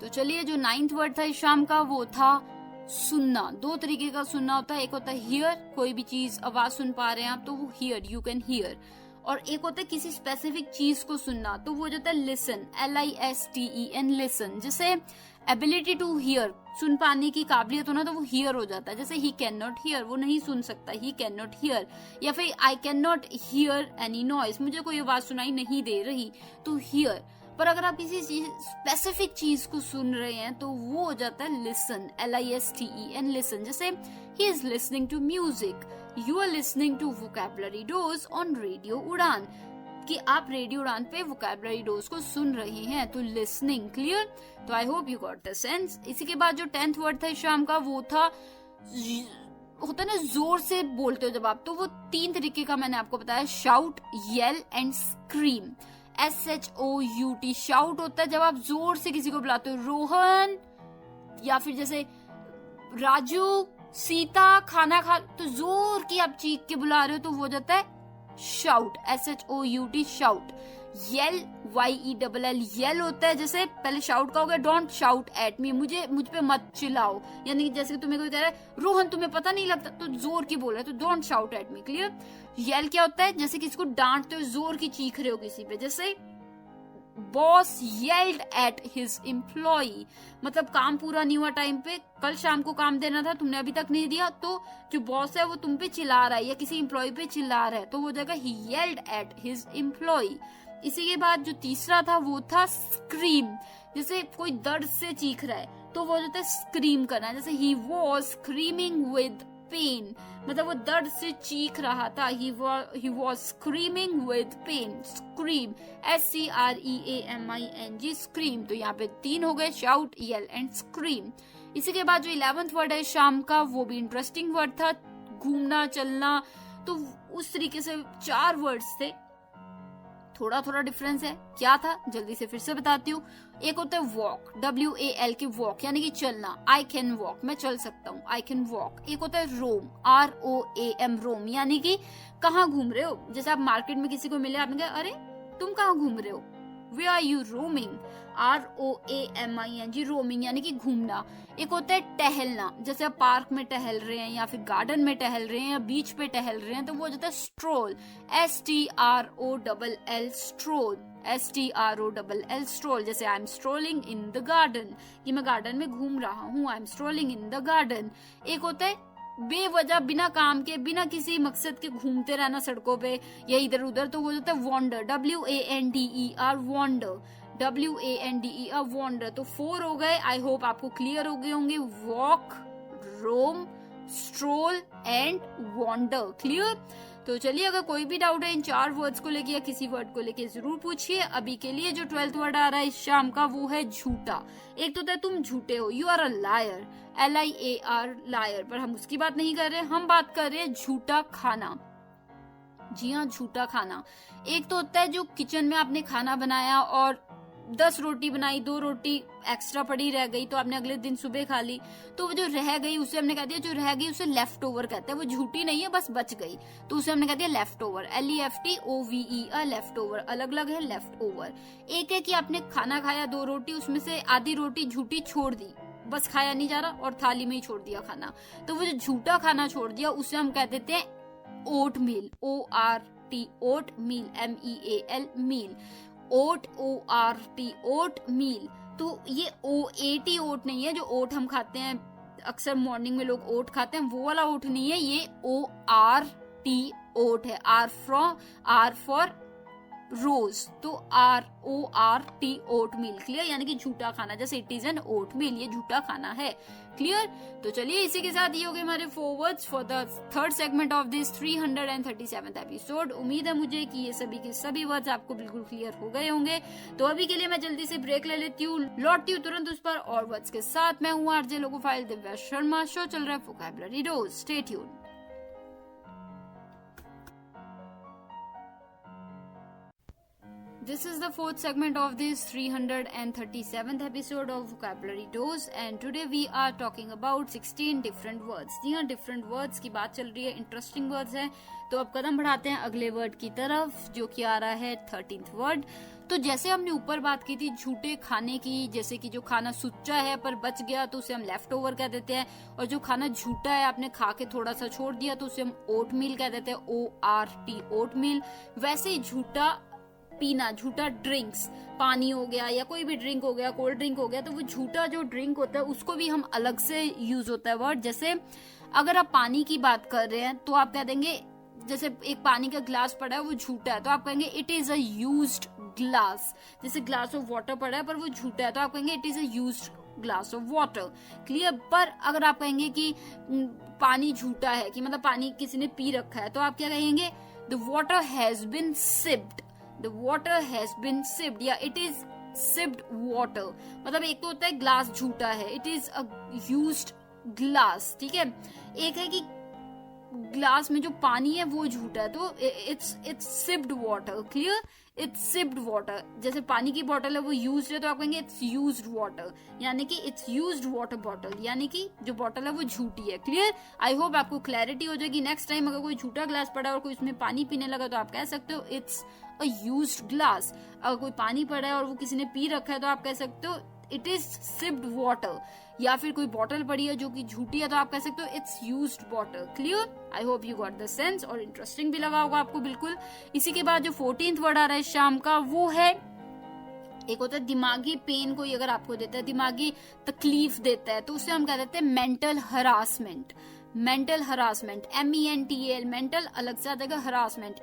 तो चलिए, जो 9th वर्ड था इस शाम का, वो था सुनना। 2 तरीके का सुनना होता है, एक होता है हियर, कोई भी चीज आवाज सुन पा रहे हैं आप, तो वो हियर, यू कैन हियर। और एक होता है किसी स्पेसिफिक चीज को सुनना, तो वो जाता है लिसन, LISTEN लिसन। जैसे एबिलिटी टू हियर, सुन पाने की काबिलियत होना, तो वो हियर हो जाता है। जैसे ही कैन नॉट हियर, वो नहीं सुन सकता, ही कैन नॉट हियर। या फिर आई can not hear any noise, मुझे कोई आवाज सुनाई नहीं दे रही, तो हियर। पर अगर आप किसी स्पेसिफिक चीज को सुन रहे हैं, तो वो हो जाता है लिसन, LISTEN लिसन। जैसे he is listening to music, you are listening to vocabulary dose on radio उड़ान, कि आप रेडियो उड़ान पे वोकैबुलरी डोज को सुन रहे हैं, तो लिसनिंग। क्लियर? तो आई hope you got the sense. इसी के बाद जो 10th वर्ड था इस शाम का, वो था, होता ना जोर से बोलते हो जब आप, तो वो 3 तरीके का मैंने आपको बताया, shout, yell and scream. SHOUT shout होता है जब आप जोर से किसी को बुलाते हो, रोहन, या फिर जैसे राजू, सीता, खाना खा, तो जोर की आप चीख के बुला रहे हो, तो वो हो जाता है shout, SHOUT shout. Yell, YELL yell होता है, जैसे पहले शाउट का हो गया, डोंट शाउट एट मी, मुझ पे मत चिल्लाओ, यानी कि जैसे तुम्हें कोई कह रहा है रोहन तुम्हें पता नहीं लगता, तो जोर की बोल रहा है, तो don't shout at me. Clear? Yell क्या होता है? जैसे किसी को डांटते हो, जोर की चीख रहे हो किसी पे, जैसे boss yelled at his employee, मतलब काम पूरा नहीं हुआ टाइम पे, कल शाम को काम देना था, तुमने अभी तक नहीं दिया, तो जो बॉस है वो तुम पे चिल्ला रहा है या किसी एम्प्लॉय पे चिल्ला रहा है, तो वो जगह ही येल्ड एट हिज एम्प्लॉय। इसी के बाद जो तीसरा था वो था स्क्रीम, जैसे कोई दर्द से चीख रहा है, तो वो जो है स्क्रीम करना, जैसे he was screaming with pain, मतलब वो दर्द से चीख रहा था, he was screaming with pain. Scream, SCREAMING scream. तो यहाँ पे 3 हो गए, शाउट, येल एंड स्क्रीम। इसी के बाद जो 11th वर्ड है शाम का, वो भी इंटरेस्टिंग वर्ड था, घूमना, चलना। तो उस तरीके से 4 वर्ड्स थे, थोड़ा थोड़ा डिफरेंस है। क्या था जल्दी से फिर से बताती हूँ। एक होता है वॉक, WAL के वॉक, यानी कि चलना, आई कैन वॉक, मैं चल सकता हूँ, आई कैन वॉक। एक होता है रोम, ROAM रोम, यानी कि कहाँ घूम रहे हो। जैसे आप मार्केट में किसी को मिले, आपने कहा अरे तुम कहाँ घूम रहे हो, Where are you roaming? ROAMING roaming, यानी कि घूमना। एक होता है टहलना, जैसे आप पार्क में टहल रहे हैं या फिर गार्डन में टहल रहे हैं या बीच पे टहल रहे हैं, तो वो हो जाता है stroll, STROLL stroll, STROLL stroll. जैसे I am strolling in the garden, कि मैं गार्डन में घूम रहा हूँ, I am strolling in the garden. एक होता है बेवजह, बिना काम के, बिना किसी मकसद के घूमते रहना सड़कों पे या इधर उधर, तो वो होता है wander, WANDER wander, WANDER wander. तो 4 हो गए, आई होप आपको क्लियर हो गए होंगे, walk, roam, stroll and wander. Clear? तो चलिए, अगर कोई भी डाउट है इन 4 वर्ड्स को लेके या किसी वर्ड को लेके जरूर पूछिए। अभी के लिए जो 12th वर्ड आ रहा है इस शाम का, वो है झूठा। एक तो होता है तुम झूठे हो, you are a liar, LIAR liar, पर हम उसकी बात नहीं कर रहे, हम बात कर रहे हैं झूठा खाना। जी हाँ, झूठा खाना। एक तो होता है जो किचन में आपने खाना बनाया और 10 रोटी बनाई, 2 रोटी एक्स्ट्रा पड़ी रह गई, तो आपने अगले दिन सुबह खा ली, तो वो जो रह गई उसे हमने कह दिया, जो रह गई उसे लेफ्ट ओवर कहते हैं। वो झूठी नहीं है, बस बच गई, तो उसे हमने कह दिया left over, LEFTOVER left over. अलग अलग है लेफ्ट ओवर। एक है कि आपने खाना खाया 2 रोटी, उसमें से आधी रोटी झूठी छोड़ दी, बस खाया नहीं जा रहा और थाली में ही छोड़ दिया खाना, तो वो जो झूठा खाना छोड़ दिया उसे हम कह देते हैं ओट मील, ORT ओट मील, MEAL मील, ओट ORT ओट मील। तो ये OAT ओट नहीं है, जो ओट हम खाते हैं अक्सर मॉर्निंग में लोग ओट खाते हैं, वो वाला ओट नहीं है, ये ORT ओट है, R फॉर रोज, तो RORT ओट मील। क्लियर? यानी कि झूठा खाना, जैसे इट इज एन ओट मील, ये झूठा खाना है। क्लियर? तो चलिए, इसी के साथ ये हो गए हमारे 4 words for the 3rd segment of this 337th episode. उम्मीद है मुझे कि ये सभी के सभी वर्ड्स आपको बिल्कुल क्लियर हो गए होंगे। तो अभी के लिए मैं जल्दी से ब्रेक ले लेती हूँ, लौटती हूँ तुरंत उस पर और वर्ड्स के साथ। मैं हूँ RJ logophile Divya Sharma, show चल रहा है vocabulary dose. Stay tuned. This is the 4th segment of this 337th episode of Vocabulary Dose, and today we are talking about 16 different words. जी हाँ, different words की बात चल रही है, interesting words है। तो अब कदम बढ़ाते हैं अगले वर्ड की तरफ, जो कि आ रहा है 13th वर्ड। तो जैसे हमने ऊपर बात की थी झूठे खाने की, जैसे कि जो खाना सुच्चा है पर बच गया तो उसे हम लेफ्ट ओवर कह देते हैं, और जो खाना झूठा है आपने खा के थोड़ा सा छोड़ दिया तो उसे हम ओट मील कह देते हैं, ORT ओट मील। वैसे ही झूठा पीना, झूठा ड्रिंक्स, पानी हो गया या कोई भी ड्रिंक हो गया, कोल्ड ड्रिंक हो गया, तो वो झूठा जो ड्रिंक होता है उसको भी हम अलग से यूज होता है वर्ड। जैसे अगर आप पानी की बात कर रहे हैं तो आप कह देंगे, जैसे एक पानी का ग्लास पड़ा है वो झूठा है, तो आप कहेंगे it is a used glass, जैसे ग्लास ऑफ वाटर पड़ा है पर वो झूठा है तो आप कहेंगे it is a used glass of water, clear. पर अगर आप कहेंगे कि पानी झूठा है, कि मतलब पानी किसी ने पी रखा है, तो आप क्या कहेंगे, the water has been sipped, the water has been sipped, या इट इज सिप्ड वाटर। मतलब एक तो होता है ग्लास झूठा है, it is a used glass, ठीक है। एक है कि ग्लास में जो पानी है वो झूठा है, तो it's sipped water, clear, it's sipped water. जैसे पानी की बोतल है वो यूज्ड है तो आप कहेंगे इट्स यूज्ड वाटर, यानी कि इट्स यूज्ड वाटर बॉटल, यानी कि जो बॉटल है वो झूठी है, क्लियर। आई होप आपको क्लैरिटी हो जाएगी। नेक्स्ट टाइम अगर कोई झूठा ग्लास पड़ा है और कोई उसमें पानी पीने लगा तो आप कह सकते हो इट्स अ यूज्ड ग्लास। अगर कोई पानी पड़ा है और वो किसी ने पी रखा है तो आप कह सकते हो इट इज सिप्ड वाटर। या फिर कोई बॉटल पड़ी है जो कि झूठी है तो आप कह सकते हो it's used bottle, clear. I hope you got the sense और इंटरेस्टिंग भी लगा होगा आपको बिल्कुल। इसी के बाद जो 14th वर्ड आ रहा है शाम का, वो है, एक होता है दिमागी पेन, कोई अगर आपको देता है, दिमागी तकलीफ देता है, तो उसे हम कह देते हैं mental harassment. Mental harassment, MENTAL, mental अलग से आ जाएगा, हरासमेंट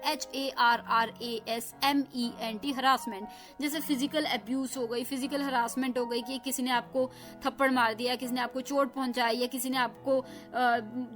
HARRASMENT, हरासमेंट। जैसे फिजिकल अब्यूज हो गई, फिजिकल हरासमेंट हो गई कि किसी ने आपको थप्पड़ मार दिया, किसी ने आपको चोट पहुंचाई, या किसी ने आपको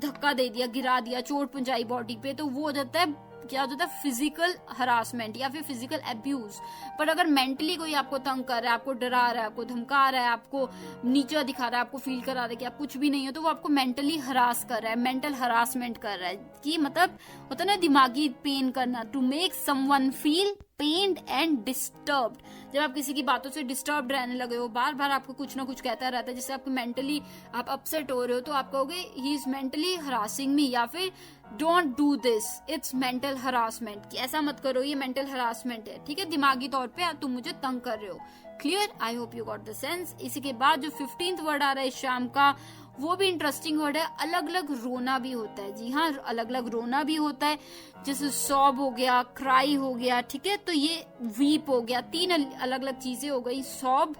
धक्का दे दिया, गिरा दिया, चोट पहुंचाई बॉडी पे, तो वो हो जाता है, क्या हो जाता है, फिजिकल हरासमेंट या फिर फिजिकल अब्यूज। पर अगर मेंटली कोई आपको तंग कर रहा है, आपको डरा रहा है, आपको धमका रहा है, आपको नीचा दिखा रहा है, आपको फील करा रहा है कि आप कुछ भी नहीं हो, तो वो आपको मेंटली हरास कर रहा है, मेंटल हरासमेंट कर रहा है, कि मतलब होता है ना दिमागी पेन करना, to make someone feel pained and disturbed. जब आप किसी की बातों से डिस्टर्ब रहने लगे हो, बार बार आपको कुछ ना कुछ कहता रहता है, जैसे आपको मेंटली आप अपसेट हो रहे हो, तो आप कहोगे ही इज मेंटली हरासिंग मी, या फिर don't do this, it's mental harassment, कि ऐसा मत करो, ये मेंटल हरासमेंट है, ठीक है, दिमागी तौर पे तुम मुझे तंग कर रहे हो, clear. I hope you got the sense. इसी के बाद जो 15th वर्ड आ रहा है शाम का, वो भी इंटरेस्टिंग वर्ड है, अलग अलग रोना भी होता है। जी हाँ, अलग अलग रोना भी होता है, जैसे सॉब हो गया, क्राई हो गया, ठीक है, तो ये वीप हो गया, 3 अलग अलग चीजें हो गई, sob,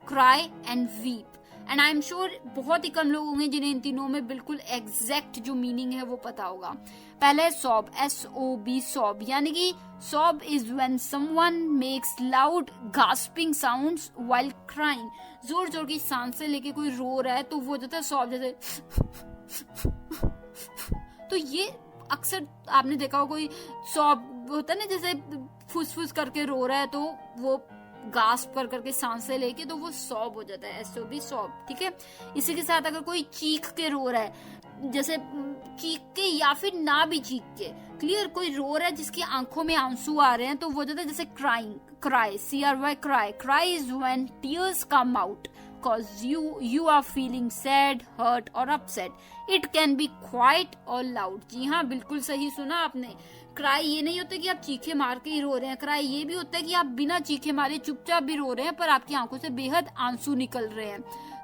cry and weep. And I am sure बहुत ही कम लोग होंगे जिन्हें इन तीनों में बिल्कुल एग्जैक्ट जो मीनिंग है वो पता होगा। पहले है सॉब, SOB, सॉब, यानी कि sob is when someone makes loud gasping sounds while crying. जोर जोर की सांसें लेके कोई रो रहा है तो वो जाता है सॉब, जैसे तो ये अक्सर आपने देखा हो, कोई सॉब होता है ना, जैसे फुसफुस करके रो रहा है तो वो गास्प कर करके सांसें लेके, तो वो सॉब हो जाता है, SOB, सॉब, ठीक है। इसी के साथ अगर कोई चीख के रो रहा है, जैसे चीख के या फिर ना भी चीख के, क्लियर, कोई रो रहा है जिसकी आंखों में आंसू आ रहे हैं, तो वो जाता है जैसे crying, cry, CRY, cry. Cry is when tears come out cause you are feeling sad, hurt और upset. It can be quiet or loud. जी हाँ, बिल्कुल सही सुना आपने। क्राई ये नहीं होता कि आप चीखे मार के ही रो रहे हैं, क्राई ये भी होता है कि आप बिना चीखे मारे चुपचाप भी रो रहे हैं पर आपकी आंखों से बेहद आंसू निकल रहे हैं,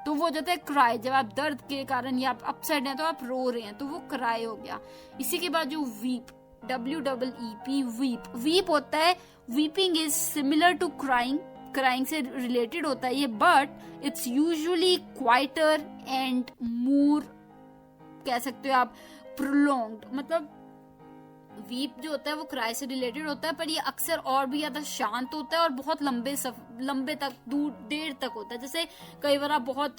तो वो जाता है क्राई। जब आप दर्द के कारण या आप अपसेट हैं तो आप रो रहे हैं, तो वो क्राई हो गया। इसी के बाद जो वीप, WEEP, वीप, वीप होता है, weeping is similar to crying, crying से रिलेटेड होता है ये, but it's usually quieter and more, कह सकते हो आप, प्रोलॉन्ग्ड। मतलब वीप जो होता है वो क्राई से रिलेटेड होता है, पर ये अक्सर और भी ज्यादा शांत होता है और बहुत लंबे तक, दूर देर तक होता है। जैसे कई बार आप बहुत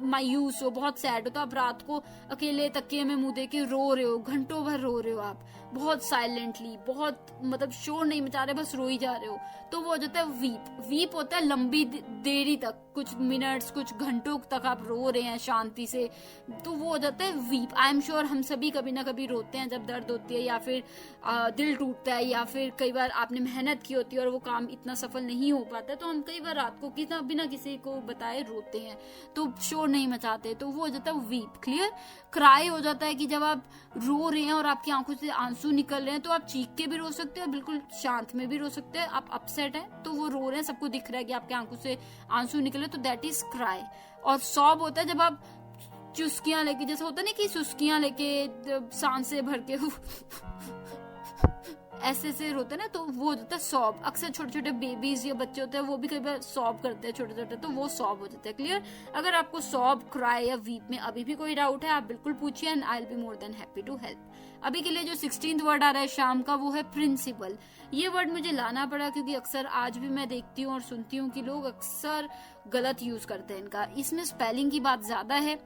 मायूस हो, बहुत सैड हो, तो आप रात को अकेले तकिए में मुंह दे के रो रहे हो, घंटों भर रो रहे हो आप, बहुत साइलेंटली, बहुत मतलब शोर नहीं मचा रहे, बस रो ही जा रहे हो, तो वो हो जाता है वीप। वीप होता है लंबी देरी तक, कुछ मिनट्स, कुछ घंटों तक आप रो रहे हैं शांति से, तो वो हो जाता है वीप। आई एम श्योर हम सभी कभी ना कभी रोते हैं जब दर्द होती है, या फिर दिल टूटता है, या फिर कई बार आपने मेहनत की होती है और वो काम इतना सफल नहीं हो पाता है, तो हम कई बार रात को बिना किसी को बताए रोते हैं, तो शोर नहीं मचाते, तो वो हो जाता है वीप, क्लियर। क्राई हो जाता है कि जब आप रो रहे हैं और आपकी आंखों से आंसू निकल रहे हैं, तो आप चीख के भी रो सकते हो, बिल्कुल शांत में भी रो सकते हैं। आप अपसेट हैं तो वो रो रहे हैं, सबको दिख रहा है कि आपके आंखों से आंसू निकले, तो दैट इज क्राई। और सॉब होता है जब आप चुस्कियां लेके, जैसे होता है ना कि चुस्कियां लेके सांसें भर के ऐसे से रोते हैं ना, तो वो होता है सॉब। अक्सर छोटे छोटे बेबीज या बच्चे होते हैं वो भी कई बार सॉब करते हैं छोटे छोटे, तो वो सॉब हो जाते हैं। क्लियर? अगर आपको सॉब, क्राई या वीप में अभी भी कोई डाउट है, आप बिल्कुल पूछिए and I will be more than happy to help. अभी के लिए जो 16th वर्ड आ रहा है शाम का, वो है प्रिंसिपल। ये वर्ड मुझे लाना पड़ा क्योंकि अक्सर आज भी मैं देखती हूँ और सुनती हूँ कि लोग अक्सर गलत यूज करते हैं इनका। इसमें स्पेलिंग की बात ज्यादा है।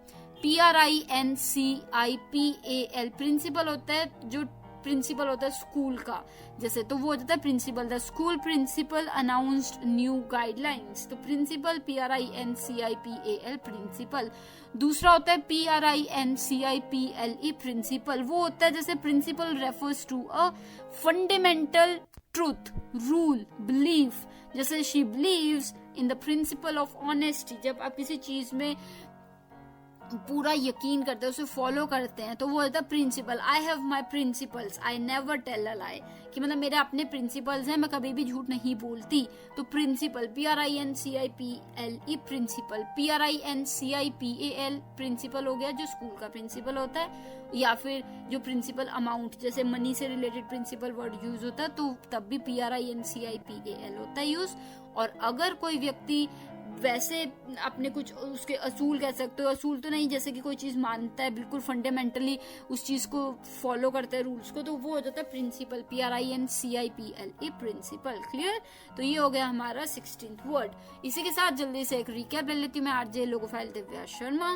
PRINCIPAL प्रिंसिपल होता है, जो प्रिंसिपल होता है स्कूल का, जैसे तो वो हो जाता है principal. The school principal announced new guidelines, तो प्रिंसिपल PRINCIPAL प्रिंसिपल। दूसरा होता है PRINCIPLE प्रिंसिपल, वो होता है जैसे principle refers to a fundamental truth, rule, belief. जैसे she believes in the principle of honesty, जब आप किसी चीज में पूरा यकीन करते हैं, उसे फॉलो करते हैं, तो वो होता है principle. I have my principles, I never tell a lie, कि मतलब मेरे अपने प्रिंसिपल्स हैं, मैं कभी भी झूठ नहीं बोलती। तो principle PRINCIPLE principle. PRINCIPAL principal हो गया जो स्कूल का प्रिंसिपल होता है, या फिर जो प्रिंसिपल अमाउंट, जैसे मनी से रिलेटेड प्रिंसिपल वर्ड यूज होता है, तो तब भी PRINCIPAL होता है यूज। और अगर कोई व्यक्ति वैसे अपने कुछ उसके असूल कह सकते हो, असूल तो नहीं, जैसे कि कोई चीज मानता है बिल्कुल फंडामेंटली, उस चीज को फॉलो करता है रूल्स को, तो वो हो जाता है प्रिंसिपल। PRINCIPLE principal. क्लियर? तो ये हो गया हमारा 16th वर्ड। इसी के साथ जल्दी से एक रिकैप ले लेती हूँ मैं, RJ लोगोफाइल दिव्या शर्मा।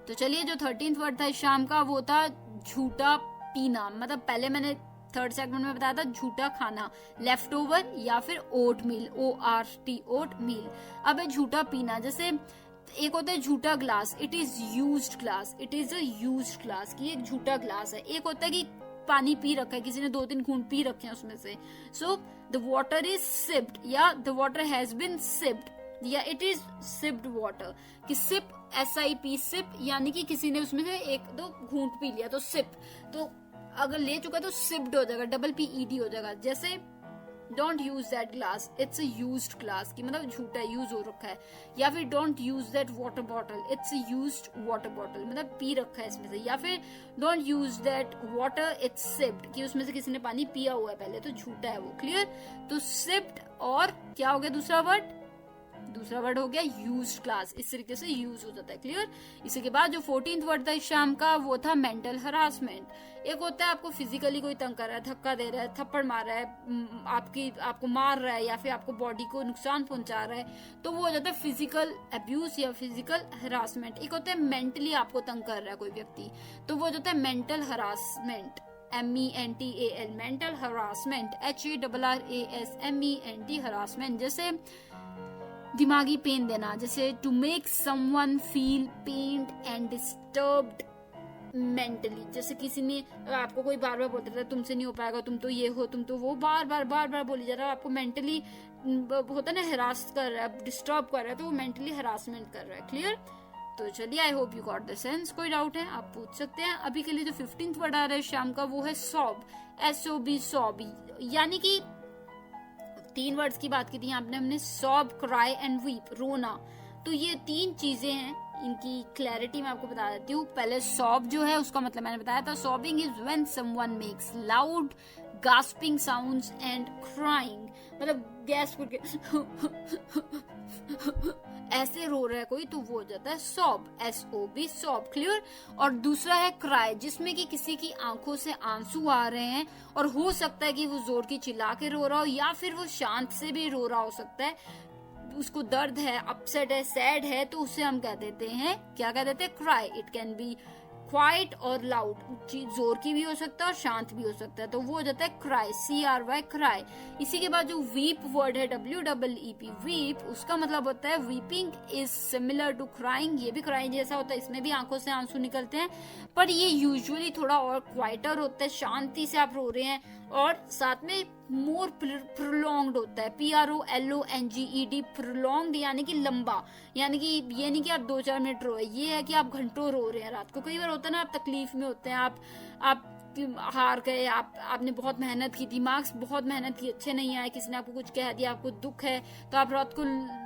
तो चलिए, जो 13th वर्ड था शाम का, वो था झूठा पीना। मतलब पहले मैंने थर्ड सेगमेंट में बताया था झूठा खाना, लेफ्ट ओवर या फिर ओट मील, ORT ओट मील। अब है झूठा पीना, जैसे एक होता है झूठा glass, it is used glass, it is a used glass, कि एक झूठा ग्लास है। एक होता है कि पानी पी रखा है, किसी ने 2-3 घूंट पी रखे हैं उसमें से, so the water is sipped, or the water has been sipped, या इट इज सिप्ड वाटर, कि सिप SIP सिप, यानी कि किसी ने उसमें से 1-2 घूंट पी लिया, तो सिप। तो अगर ले चुका है तो सिप्ड हो जाएगा, PPED हो जाएगा। जैसे don't use that glass, it's a used glass, की मतलब झूठा यूज हो रखा है। या फिर don't use that water bottle, it's a used water bottle, मतलब पी रखा है इसमें से। या फिर don't use that water, it's sipped, कि उसमें से किसी ने पानी पिया हुआ है पहले, तो झूठा है वो। क्लियर? तो सिप्ड, और क्या हो गया दूसरा वर्ड? दूसरा वर्ड हो गया यूज्ड क्लास, इस तरीके से यूज हो जाता है। क्लियर? इसी के बाद जो 14th वर्ड था इस शाम का, वो था मेंटल हरासमेंट। एक होता है आपको फिजिकली कोई तंग कर रहा है, धक्का दे रहा है, थप्पड़ मार रहा है, आपको मार रहा है, या फिर आपको बॉडी को नुकसान पहुंचा रहा है, तो वो हो जाता है फिजिकल अब्यूज या फिजिकल हरासमेंट। एक होता है मेंटली आपको तंग कर रहा है कोई व्यक्ति, तो वो हो जाता है mental harassment, MENTAL mental harassment, HARRASMENT harassment. जैसे दिमागी पेन देना, जैसे to make someone feel pained and disturbed mentally. जैसे किसी ने आपको कोई बार बार बोलता था तुमसे नहीं हो पाएगा, तुम तो ये हो, तुम तो वो, बार बार बोली जा रहा है, आपको मेंटली होता है ना हरास कर रहा है, डिस्टर्ब कर रहा है, तो वो मेंटली हरासमेंट कर रहा है। क्लियर? तो चलिए, आई hope you got the sense. कोई डाउट है आप पूछ सकते हैं। अभी के लिए जो 15th वर्ड आ रहा है शाम का, वो है सॉब, SOB सॉब, यानी कि 3 वर्ड्स की बात की थी आपने, हमने सॉब, क्राई एंड वीप, रोना। तो ये 3 चीजें हैं, इनकी क्लैरिटी मैं आपको बता देती हूँ। पहले सॉब जो है उसका मतलब मैंने बताया था, sobbing is when someone makes loud gasping sounds and crying, मतलब गैस करके ऐसे रो रहा है कोई, तो वो हो जाता है सॉब, SOB सॉब। क्लियर? और दूसरा है क्राई, जिसमें कि किसी की आंखों से आंसू आ रहे हैं, और हो सकता है कि वो जोर की चिल्ला के रो रहा हो, या फिर वो शांत से भी रो रहा हो सकता है, उसको दर्द है, अपसेट है, सैड है, तो उसे हम कह देते हैं, क्या कह देते हैं? Cry. It can be quite और लाउड, जोर की भी हो सकता है और शांत भी हो सकता है, तो वो हो जाता है क्राई, CRY क्राई। इसी के बाद जो वीप वर्ड है, WEEP वीप, उसका मतलब होता है weeping is similar to crying. ये भी क्राइंग जैसा होता है, इसमें भी आंखों से आंसू निकलते हैं, पर ये यूजुअली थोड़ा और क्वाइटर होता है, शांति से आप रो रहे हैं, और साथ में मोर प्रोलॉन्ग्ड होता है, PROLONGED प्रोलॉन्ग्ड, यानी कि लंबा, यानी कि ये नहीं कि आप 2-4 मिनट रोए, ये है कि आप घंटों रो रहे हैं रात को। कई बार होता है ना, आप तकलीफ में होते हैं, आप हार गए, आपने बहुत मेहनत की थी, मार्क्स बहुत मेहनत की, अच्छे नहीं आए, किसी ने आपको कुछ कह दिया, आपको दुख है, तो आप रात को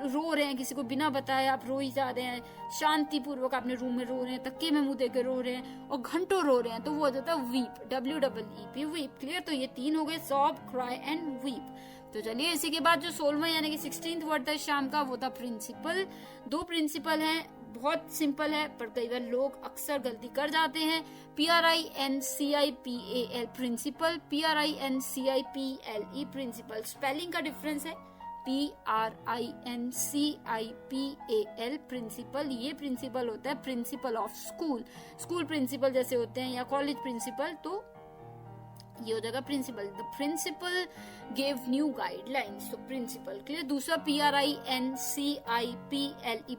रो रहे हैं, किसी को बिना बताए आप रो ही जा रहे हैं, शांतिपूर्वक अपने रूम में रो रहे हैं, तकिए में मुंह देकर रो रहे हैं और घंटों रो रहे हैं, तो वो हो जाता है वीप, WEEP, वीप। क्लियर? तो ये 3 हो गए, सॉब, क्राई एंड वीप। तो चलिए इसी के बाद जो 16वां यानी कि 16th वर्ड था शाम का, वो था प्रिंसिपल। 2 प्रिंसिपल हैं, बहुत सिंपल है पर कई बार लोग अक्सर गलती कर जाते हैं। PRINCIPAL principal, PRINCIPLE principle. Spelling का डिफरेंस है, PRINCIPAL प्रिंसिपल, ये प्रिंसिपल होता है principal of school. School principal जैसे होते हैं या कॉलेज प्रिंसिपल, तो ये हो जाएगा principal. The principal gave new guidelines, तो प्रिंसिपल। क्लियर? दूसरा PRINCIPLE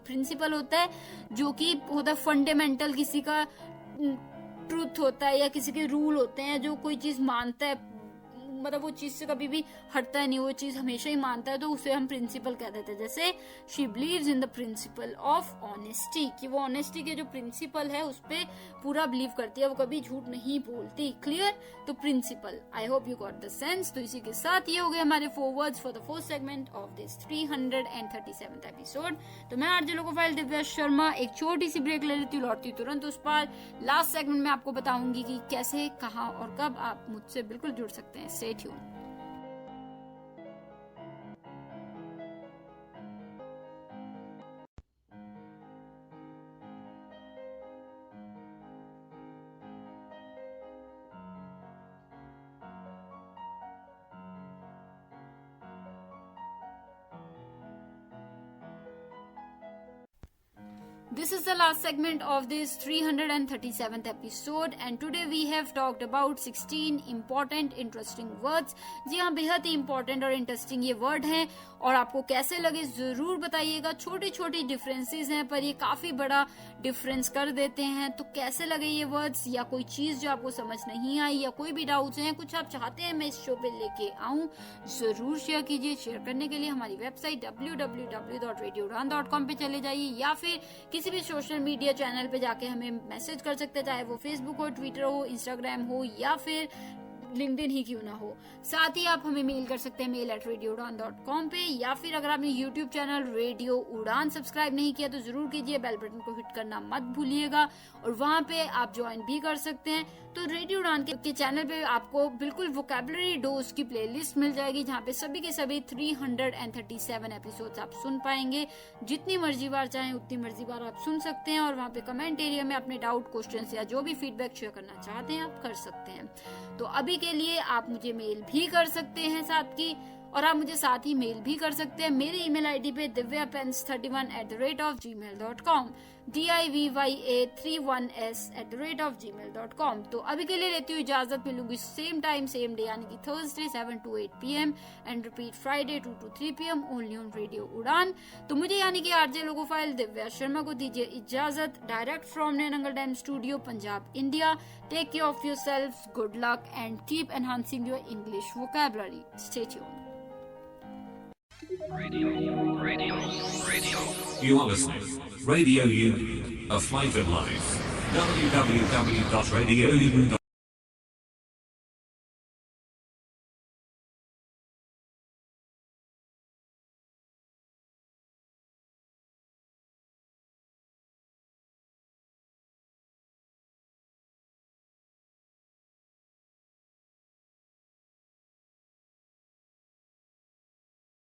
प्रिंसिपल होता है जो कि होता है फंडामेंटल, किसी का ट्रूथ होता है या किसी के रूल होते हैं, जो कोई चीज मानता है, मतलब वो चीज से कभी भी हटता है नहीं, वो चीज हमेशा ही मानता है, तो उसे हम प्रिंसिपल कह देते हैं। जैसे she believes in the principle of honesty, कि वो ऑनेस्टी के जो प्रिंसिपल है उस पे पूरा बिलीव करती है, वो कभी झूठ नहीं बोलती। क्लियर? तो principle. I hope you got the sense. तो इसी के साथ ये हो गए हमारे 4 words for the 4th segment of this 337th episode. तो मैं आरजे लोकोफाइल दिव्या शर्मा एक छोटी सी ब्रेक ले लेती हूँ, लौटती तुरंत उस पर। लास्ट सेगमेंट में आपको बताऊंगी कि कैसे, कहाँ और कब आप मुझसे बिल्कुल जुड़ सकते हैं। Stay tuned. This is the last segment of this 337th episode and today we have talked about 16 important interesting words। जी हाँ, बेहद ही important और interesting ये word हैं और आपको कैसे लगे जरूर बताइएगा। छोटी छोटी डिफरेंसेस हैं पर ये काफी बड़ा डिफरेंस कर देते हैं। तो कैसे लगे ये वर्ड्स, या कोई चीज जो आपको समझ नहीं आई, या कोई भी डाउट्स हैं, कुछ आप चाहते हैं मैं इस शो पे लेके आऊं, जरूर शेयर कीजिए। शेयर करने के लिए हमारी वेबसाइट www.radioudan.com पे चले जाइए या फिर किसी भी सोशल मीडिया चैनल पे जाके हमें मैसेज कर सकते हैं, चाहे वो फेसबुक हो, ट्विटर हो, इंस्टाग्राम हो या फिर लिंक्डइन ही क्यों ना हो। साथ ही आप हमें मेल कर सकते हैं mail@radioudan.com पे, या फिर अगर आपने यूट्यूब चैनल रेडियो उड़ान सब्सक्राइब नहीं किया तो जरूर कीजिए, बेल बटन को हिट करना मत भूलिएगा और वहां पे आप ज्वाइन भी कर सकते हैं। तो रेडियो उड़ान के चैनल पे आपको बिल्कुल वोकैबुलरी डोज की प्लेलिस्ट मिल जाएगी जहाँ पे सभी के सभी 337 एपिसोड्स आप सुन पाएंगे। जितनी मर्जी बार चाहें उतनी मर्जी बार आप सुन सकते हैं और वहाँ पे कमेंट एरिया में अपने डाउट, क्वेश्चंस या जो भी फीडबैक शेयर करना चाहते हैं आप कर सकते हैं। तो अभी के लिए आप मुझे मेल भी कर सकते हैं साथ की, और आप मुझे साथ ही मेल भी कर सकते हैं मेरे ईमेल आईडी पे divyapens31@gmail.com, DIVYA31s@gmail.com। तो अभी के लिए लेती हूँ इजाजत, मिलूंगी सेम टाइम सेम डे यानी कि Thursday 7 to 8 PM and repeat Friday 2 to 3 PM only on radio Udaan. तो मुझे यानी कि आरजे लोकोफाइल दिव्या शर्मा को दीजिए इजाजत, direct from Naya Nangal dam studio, Punjab, India. Take care of yourselves, good luck and keep enhancing your English vocabulary. Stay tuned. Radio. You are listening. Radio U, a flavoured life. www.radiounion.com